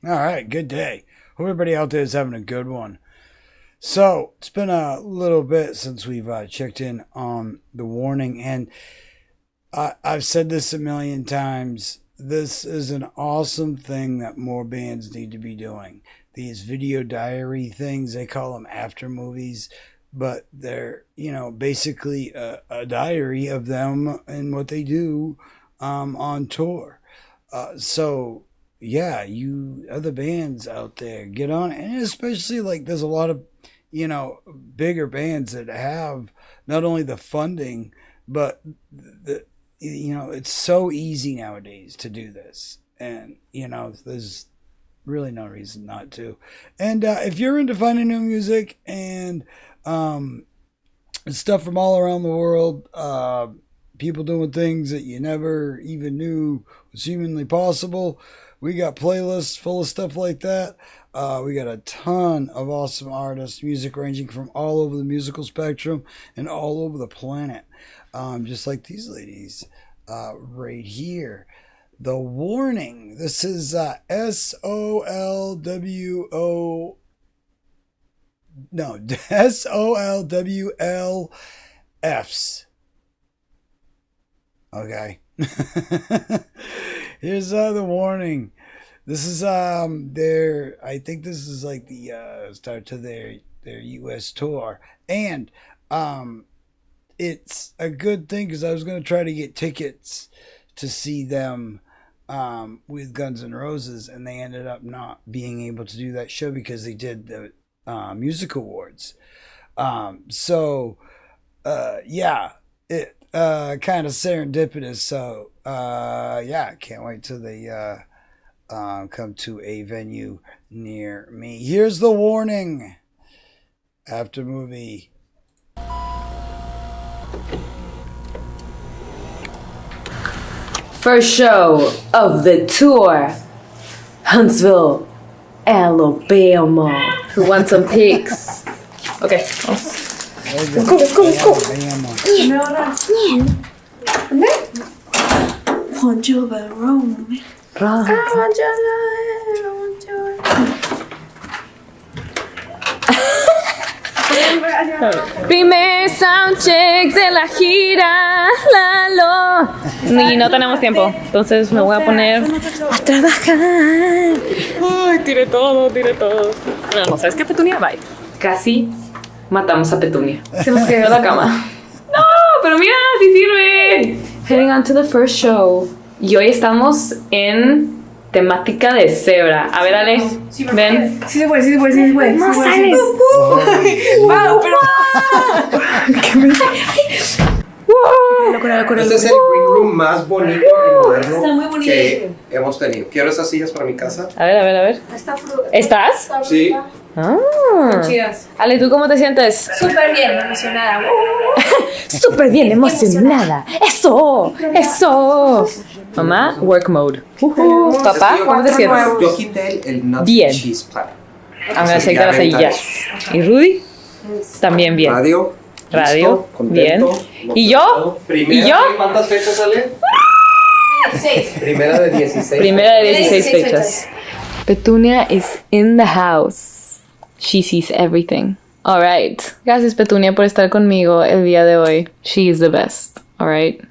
All right, good day. Hope everybody out there is having a good one. So, it's been a little bit since we've checked in on the warning, and I've said this a million times. This is an awesome thing that more bands need to be doing. These video diary things, they call them Aftermovies, but they're, basically a diary of them and what they do on tour. So, yeah, you other bands out there, get on it. And especially like there's a lot of, bigger bands that have not only the funding, but it's so easy nowadays to do this. And, there's really no reason not to. And if you're into finding new music and stuff from all around the world, people doing things that you never even knew was humanly possible, we got playlists full of stuff like that. We got a ton of awesome artists, music ranging from all over the musical spectrum and all over the planet. Just like these ladies right here. The Warning. This is S.O.L.W.O. No, S.O.L.W.L.F's. Okay. Here's The Warning. This is their, I think this is like the start to their US tour. And it's a good thing because I was going to try to get tickets to see them with Guns N' Roses, and they ended up not being able to do that show because they did the music awards. Yeah, it kind of serendipitous. So yeah, can't wait till they come to a venue near me. Here's The Warning. Aftermovie. First show of the tour, Huntsville, Alabama. Who wants some pics? Okay. Let's go. Want you by Rome. Primer soundcheck de la gira, Lalo. Y no tenemos tiempo, entonces me voy a poner a trabajar. Ay, tiré todo. No, ¿sabes qué, Petunia? Bye. Casi matamos a Petunia. Se nos cayó la cama. No, pero mira, sí sirve. Heading on to the first show. Y hoy estamos en temática de cebra. A ver, Ale, ven. Sí se puede. No sales. ¡Wow! ¿Qué me Locura. Este es el green room más bonito y moderno Está muy bonito. que hemos tenido. Quiero esas sillas para mi casa. A ver. ¿Estás? Sí. Chidas. Ale, ¿tú cómo te sientes? Súper bien, emocionada. Súper bien emocionada. Eso. Mamá, work mode. Papá, ¿cómo te sientes? Yo quité el nut Bien. cheese platter. I'm gonna take that as a yes. ¿Y Rudy? También bien. Radio. Radio, Listo, contento, bien. ¿Y yo? Primera, ¿Y yo? ¿Cuántas fechas sale? 16. Primera de 16. Primera de 16 fechas. Petunia is in the house. She sees everything. All right. Gracias, Petunia, por estar conmigo el día de hoy. She is the best. All right.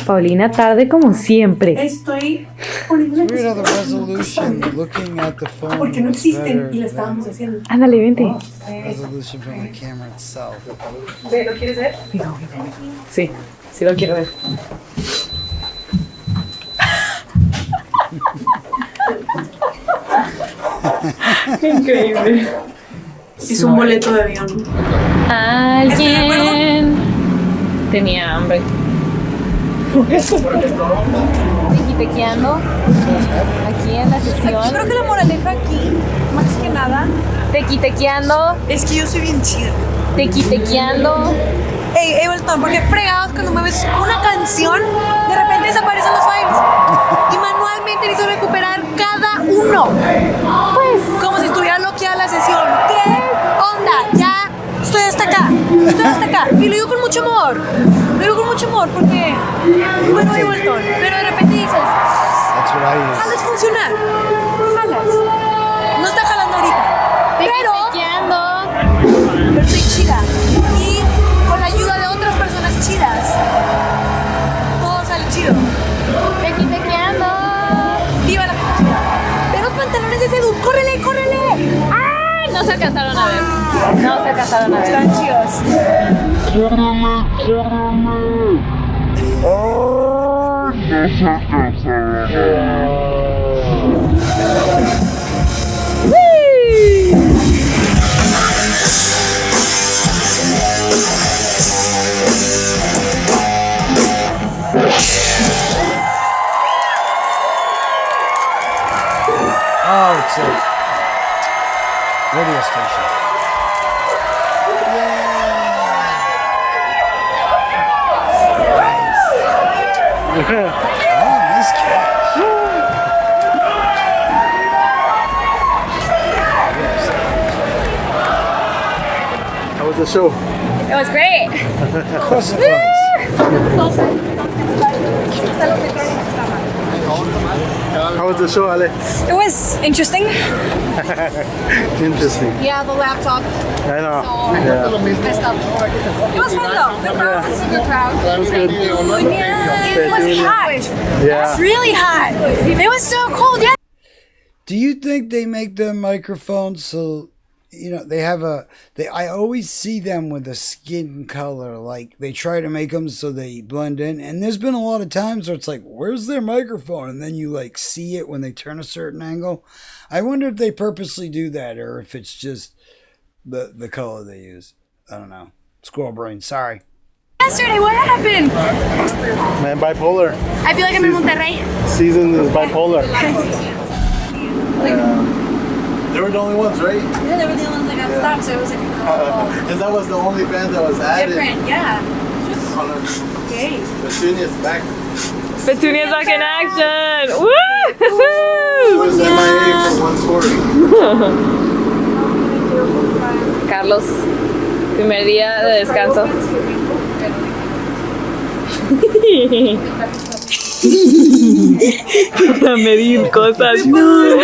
Paulina, tarde como siempre. Estoy Weird how the resolution looking at the phone porque no is existen better y lo than estábamos haciendo. Ándale, vente. resolution from the camera itself. ¿Lo quieres ver? Sí, sí lo quiero ver. Increíble. Es un boleto de avión. Alguien tenía hambre. Tequitequeando aquí en la sesión. Creo que la moraleja aquí, más que nada, Tequitequeando, es que yo soy bien chida. tequitequeando. Ey, Ableton, porque fregados cuando mueves una canción, de repente desaparecen los files. Y manualmente necesito recuperar cada uno. Pues, como si estuviera bloqueada la sesión. ¿Qué onda? Ya estoy hasta acá. Y lo digo con mucho amor. Lo digo con mucho amor porque, bueno, Ableton. Pero de repente dices, That's what I use. jalas funcionar. Jalas. No está jalando ahorita. Pero soy chida. Y con la ayuda de otras personas chidas, todo sale chido. ¡Viva la gente chida! ¡Ve los pantalones de ese dude! ¡Córrele, córrele! ¡Ay! No se alcanzaron a ver. No se alcanzaron a ver. Están chidos. Oh, it's a radio station. Nice. Oh, nice catch. How was the show? It was great. Of course it was. How was the show, Ale? It was interesting. Interesting. Yeah, the laptop. I know. Yeah. Messed up. It was fun though. Good crowd. It was a good crowd. That was good. Yeah, it was hot. Yeah. It's really hot. It was so cold. Yeah. Do you think they make the microphones so, you know, they have I always see them with a skin color, like they try to make them so they blend in, and there's been a lot of times where it's like, where's their microphone? And then you like see it when they turn a certain angle. I wonder if they purposely do that or if it's just the color they use. I don't know. Squirrel brain, sorry. Yesterday, what happened? Man, bipolar. I feel like I'm in Monterrey. Season is bipolar. They were the only ones, right? Yeah, they were the only ones that got stopped, so it was like And that was the only band that was added. different. Yeah. On a, Okay. the Shunya's back. Petunia's back in action. Woo! It was MIA for one tour. Carlos, primer día de descanso. Para medir cosas. No.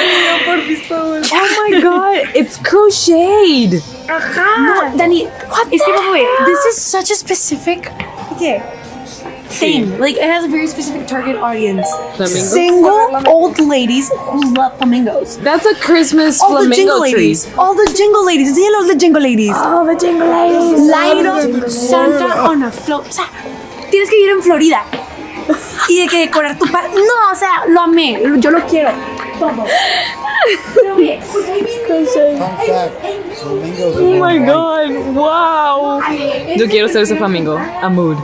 Oh my god, it's crocheted. No, Dani, what? Es que, wait, this is such a specific thing. Like, it has a very specific target audience. Flamingos? Single old ladies who love flamingos. That's a Christmas All the flamingo jingle tree. ladies. All the jingle ladies. Enséñalos the jingle ladies. Oh, the jingle ladies. Light up Santa on a float. O sea, tienes que vivir en Florida. Y de que decorar tu par. No, o sea, lo amé. Yo lo quiero. Todo. Pero ve, porque ahí viene. Fun fact, flamingos Oh my god, wow. Yo quiero ser ese flamingo. A mood.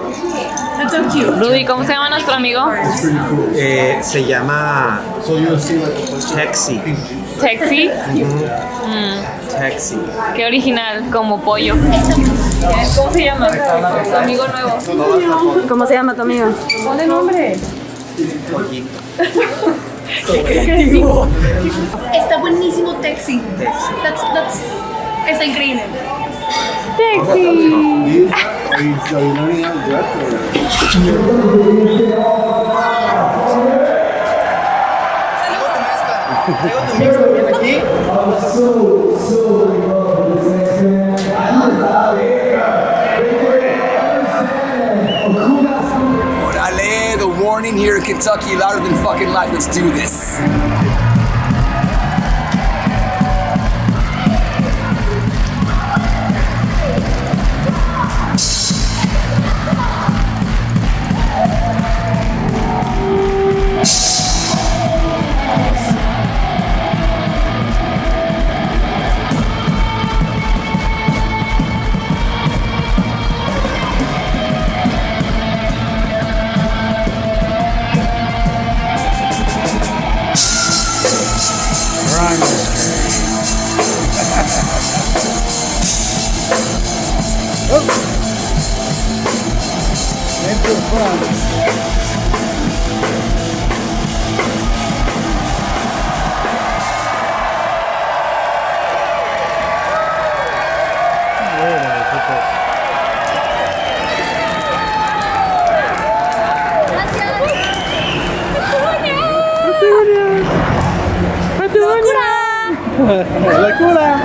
That's so cute. Rudy, ¿cómo se llama nuestro amigo? Se llama Taxi. Taxi. Taxi. Qué original, como pollo. ¿Cómo se llama? Tu amigo nuevo. ¿Cómo se llama tu amigo? Ponle nombre. Está buenísimo Taxi. That's, está increíble. Taxi. Are you learning how to dress or? Orale, the warning here in Kentucky, louder than fucking life. Let's do this. Like, hola.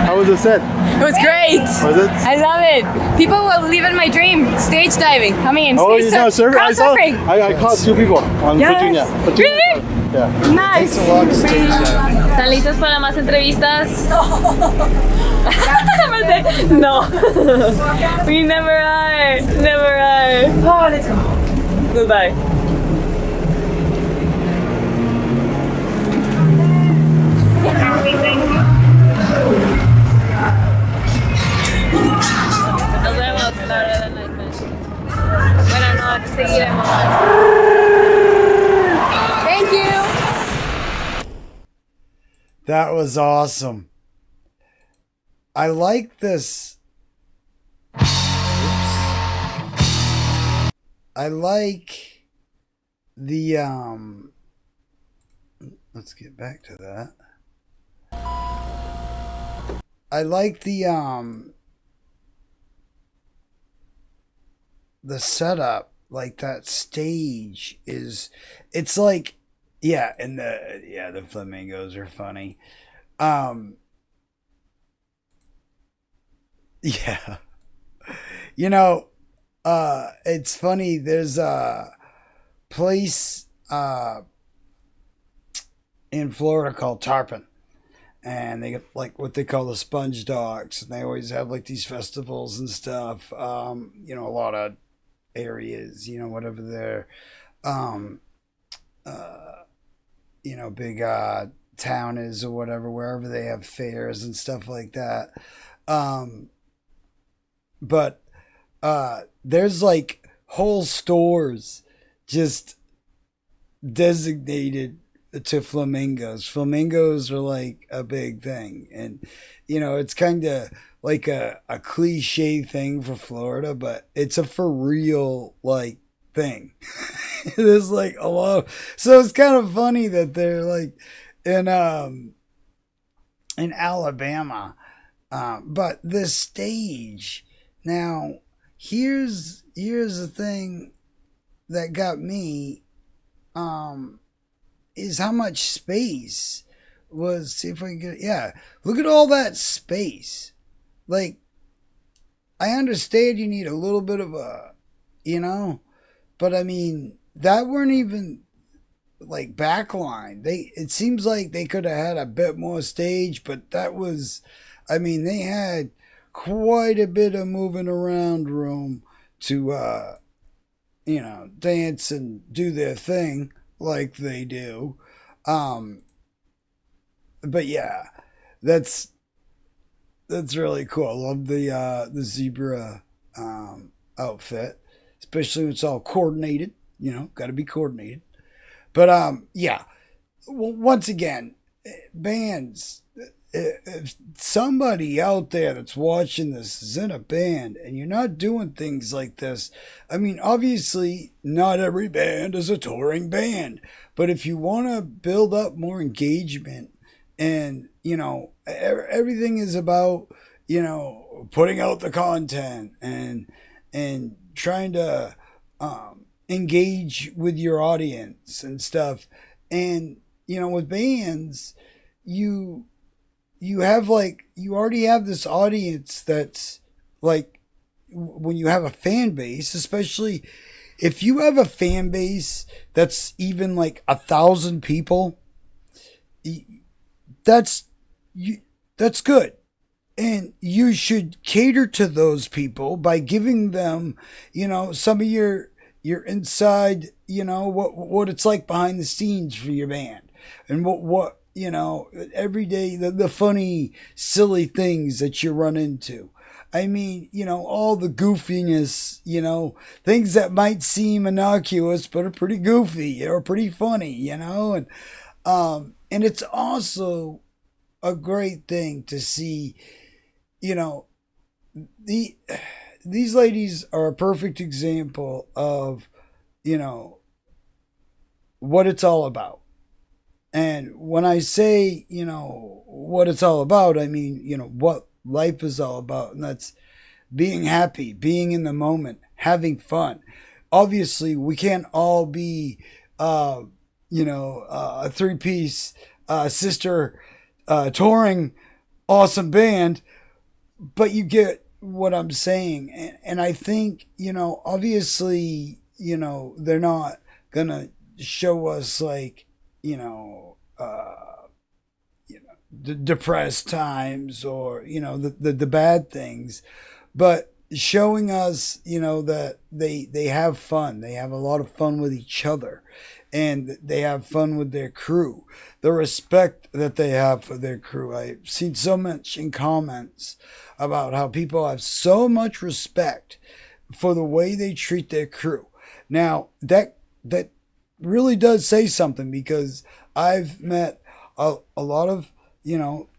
How was the set? It was great. Was it? I love it. People will live in my dream. Stage diving. I mean, Oh, stage you know, surfing. crowd surfing. I caught 2 people on Virginia. Really? Yeah. Nice. It's a lot of stage diving. ¿Están listos para más entrevistas? No. We never are. Never are. Oh, let's go. Goodbye. Nos vemos, la verdad, no hay. Bueno, no, seguiremos. Thank you. That was awesome. I like this. Oops. I like the let's get back to that. I like the setup, like that stage is, it's like, yeah, and the flamingos are funny. Yeah. You know, it's funny, there's a place in Florida called Tarpon, and they get like what they call the sponge dogs, and they always have like these festivals and stuff. You know, a lot of areas, you know, whatever their you know, big town is or whatever, wherever they have fairs and stuff like that. But there's like whole stores just designated to flamingos. Flamingos are like a big thing, and you know, it's kind of like a cliche thing for Florida, but it's a for real like thing. There's like a lot so it's kind of funny that they're like in Alabama, but the stage. Now here's the thing that got me, is how much space was. See if I can get it. Yeah, look at all that space. Like, I understand you need a little bit of a, you know, but I mean, that weren't even like backline. It seems like they could have had a bit more stage, but that was, I mean, they had quite a bit of moving around room to, you know, dance and do their thing like they do. But yeah, that's really cool. I love the zebra outfit, especially when it's all coordinated. You know, got to be coordinated. But yeah, once again, bands. If somebody out there that's watching this is in a band and you're not doing things like this, I mean, obviously not every band is a touring band, but if you want to build up more engagement, and you know, everything is about, you know, putting out the content and trying to engage with your audience and stuff. And you know, with bands, you have like, you already have this audience that's like, when you have a fan base, especially if you have a fan base that's even like 1,000 people, that's good. And you should cater to those people by giving them, you know, some of your inside, you know, what it's like behind the scenes for your band, and what you know, every day, the funny, silly things that you run into. I mean, you know, all the goofiness, you know, things that might seem innocuous but are pretty goofy or pretty funny, you know, and it's also a great thing to see, you know, these ladies are a perfect example of, you know, what it's all about. And when I say, you know, what it's all about, I mean, you know, what life is all about. And that's being happy, being in the moment, having fun. Obviously, we can't all be, you know, a three-piece sister touring awesome band, but you get what I'm saying. And I think, obviously, they're not going to show us like, the depressed times or, the bad things, but showing us, that they have fun. They have a lot of fun with each other and they have fun with their crew. The respect that they have for their crew. I've seen so much in comments about how people have so much respect for the way they treat their crew. Now, that really does say something, because I've met a lot of,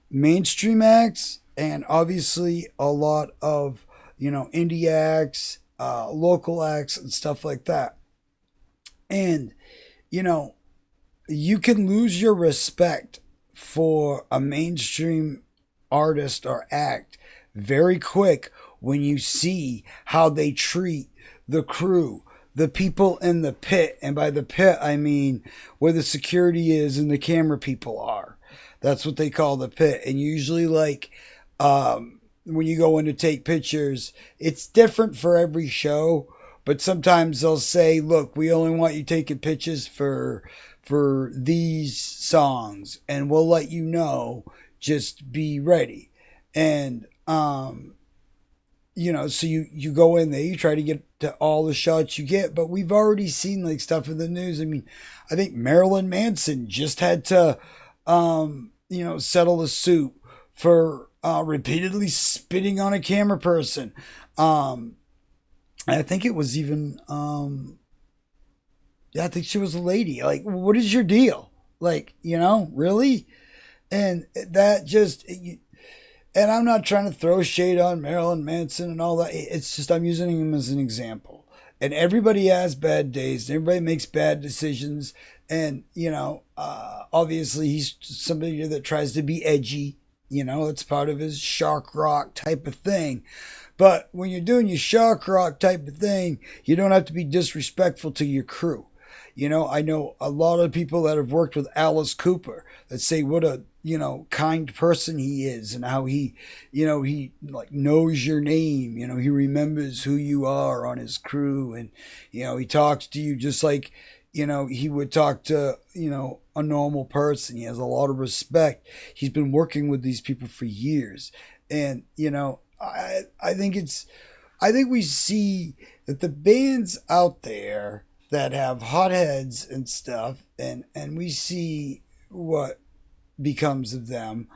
mainstream acts and obviously a lot of, indie acts, local acts and stuff like that. And, you can lose your respect for a mainstream artist or act very quick when you see how they treat the crew, the people in the pit. And by the pit, I mean where the security is and the camera people are. That's what they call the pit. And usually, like, when you go in to take pictures, it's different for every show. But sometimes they'll say, look, we only want you taking pictures for these songs, and we'll let you know, just be ready. And, so you go in there, you try to get to all the shots you get, but we've already seen like stuff in the news. I mean, I think Marilyn Manson just had to, settle a suit for repeatedly spitting on a camera person. I think it was even, I think she was a lady. Like, what is your deal? Like, really? And that just, and I'm not trying to throw shade on Marilyn Manson and all that. It's just, I'm using him as an example. And everybody has bad days. Everybody makes bad decisions. And, obviously he's somebody that tries to be edgy. It's part of his shark rock type of thing. But when you're doing your shark rock type of thing, you don't have to be disrespectful to your crew. I know a lot of people that have worked with Alice Cooper that say what a, kind person he is, and how he, he like knows your name. He remembers who you are on his crew, and, he talks to you just like, he would talk to, a normal person. He has a lot of respect. He's been working with these people for years. And, I think we see that the bands out there that have hotheads and stuff, and we see what becomes of them.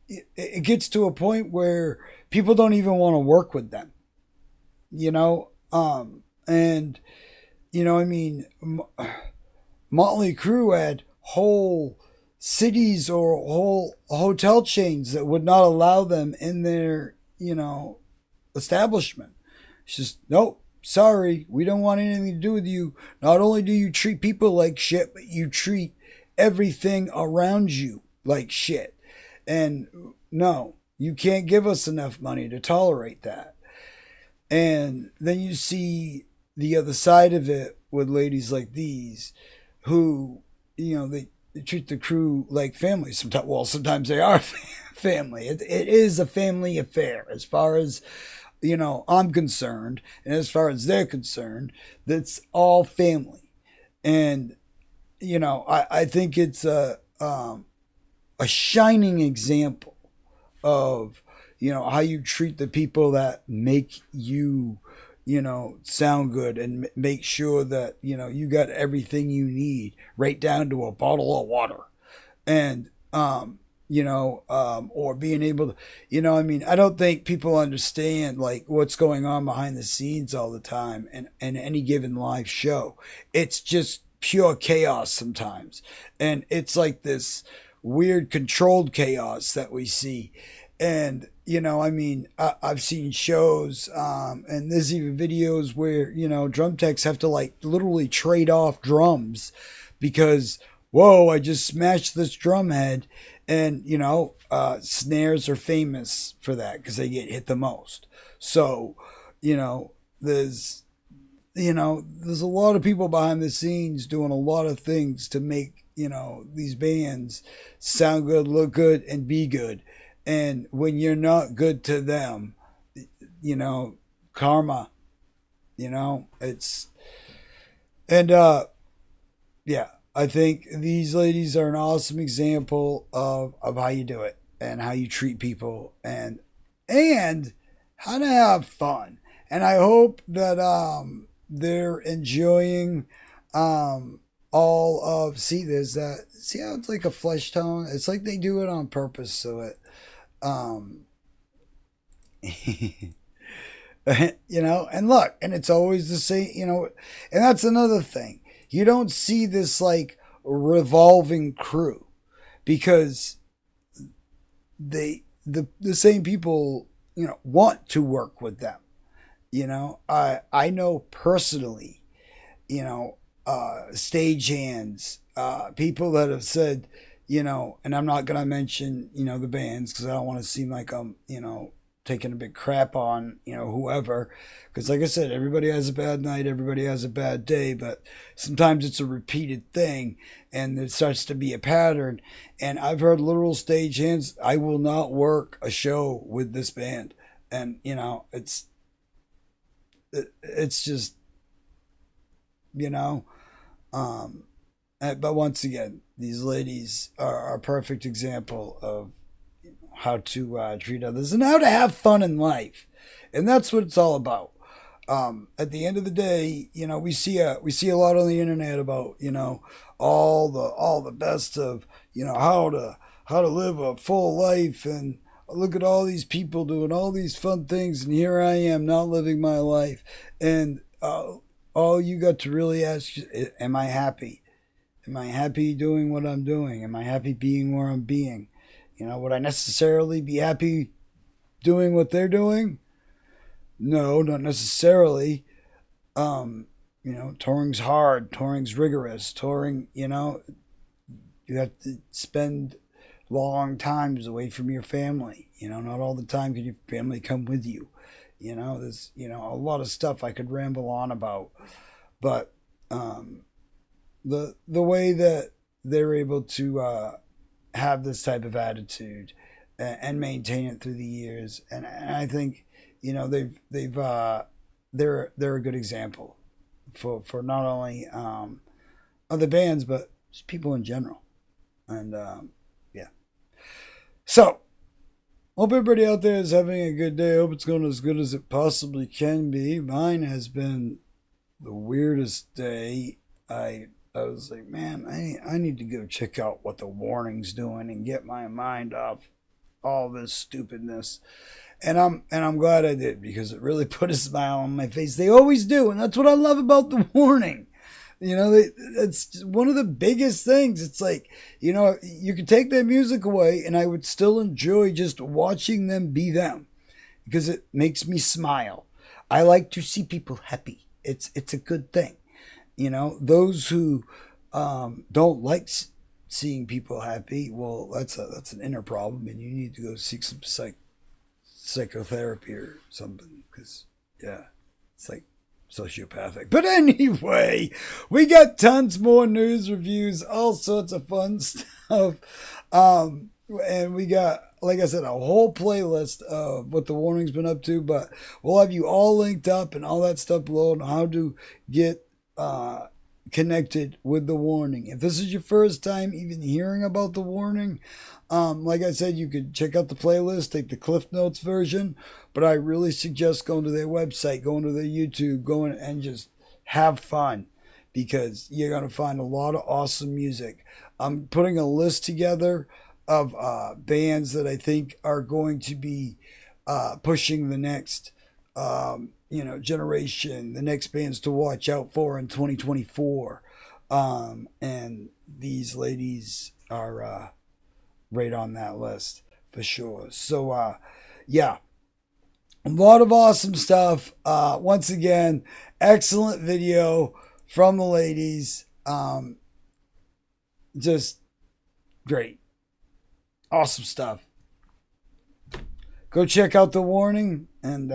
It gets to a point where people don't even want to work with them, and, Motley Crue had whole cities or whole hotel chains that would not allow them in their, establishment. It's just, nope, sorry, we don't want anything to do with you. Not only do you treat people like shit, but you treat everything around you like shit. And no, you can't give us enough money to tolerate that. And then you see the other side of it with ladies like these who, they treat the crew like family. Sometimes they are family. It is a family affair as far as, I'm concerned, and as far as they're concerned, that's all family. And, I think it's a shining example of, how you treat the people that make you, sound good, and make sure that, you got everything you need, right down to a bottle of water. And, or being able to, I don't think people understand like what's going on behind the scenes all the time in any given live show. It's just pure chaos sometimes. And it's like this weird controlled chaos that we see. And, I've seen shows, and there's even videos where, drum techs have to like literally trade off drums because, whoa, I just smashed this drum head. And, snares are famous for that because they get hit the most. So, there's a lot of people behind the scenes doing a lot of things to make these bands sound good, look good, and be good. And when you're not good to them, karma, it's, and, yeah, I think these ladies are an awesome example of how you do it and how you treat people and how to have fun. And I hope that they're enjoying all of see how it's like a flesh tone. It's like they do it on purpose so it and look, and it's always the same, and that's another thing. You don't see this like revolving crew because the same people, want to work with them. I know personally, stagehands, people that have said, and I'm not going to mention, the bands because I don't want to seem like I'm, taking a big crap on, whoever. Because like I said, everybody has a bad night, everybody has a bad day, but sometimes it's a repeated thing and it starts to be a pattern. And I've heard literal stagehands, I will not work a show with this band. And, it's just, but once again, these ladies are a perfect example of how to treat others and how to have fun in life, and that's what it's all about. At the end of the day, we see a lot on the internet about all the best of how to live a full life, and look at all these people doing all these fun things, and here I am not living my life. And all you got to really ask, am I happy? Am I happy doing what I'm doing? Am I happy being where I'm being? Would I necessarily be happy doing what they're doing? No, not necessarily. Touring's hard. Touring's rigorous. Touring, you have to spend long times away from your family. Not all the time can your family come with you. There's, a lot of stuff I could ramble on about. But the way that they're able to have this type of attitude and maintain it through the years, and I think they're a good example for not only other bands but just people in general. And yeah, so hope everybody out there is having a good day. I hope it's going as good as it possibly can be. Mine has been the weirdest day. I was like, man, I need to go check out what the Warning's doing and get my mind off all this stupidness. And I'm glad I did, because it really put a smile on my face. They always do, and that's what I love about the Warning. It's one of the biggest things. It's like, you could take their music away and I would still enjoy just watching them be them, because it makes me smile. I like to see people happy. It's a good thing. Those who don't like seeing people happy, well, that's an inner problem, and you need to go seek some psychotherapy or something, because yeah, it's like sociopathic. But anyway, we got tons more news, reviews, all sorts of fun stuff, and we got, like I said, a whole playlist of what the Warning's been up to. But we'll have you all linked up and all that stuff below on how to get connected with the Warning. If this is your first time even hearing about the Warning, like I said, you could check out the playlist, take the Cliff Notes version, but I really suggest going to their website, going to their YouTube, going and just have fun, because you're going to find a lot of awesome music. I'm putting a list together of bands that I think are going to be pushing the next generation, the next bands to watch out for in 2024. And these ladies are right on that list for sure. So, yeah, a lot of awesome stuff. Once again, excellent video from the ladies. Just great. Awesome stuff. Go check out the Warning and,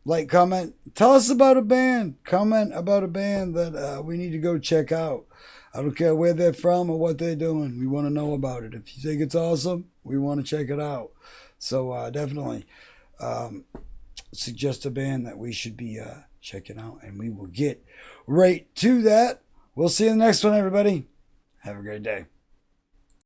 like, comment, tell us about a band, comment about a band that we need to go check out. I don't care where they're from or what they're doing. We want to know about it. If you think it's awesome, we want to check it out. So definitely suggest a band that we should be checking out, and we will get right to that. We'll see you in the next one, everybody. Have a great day.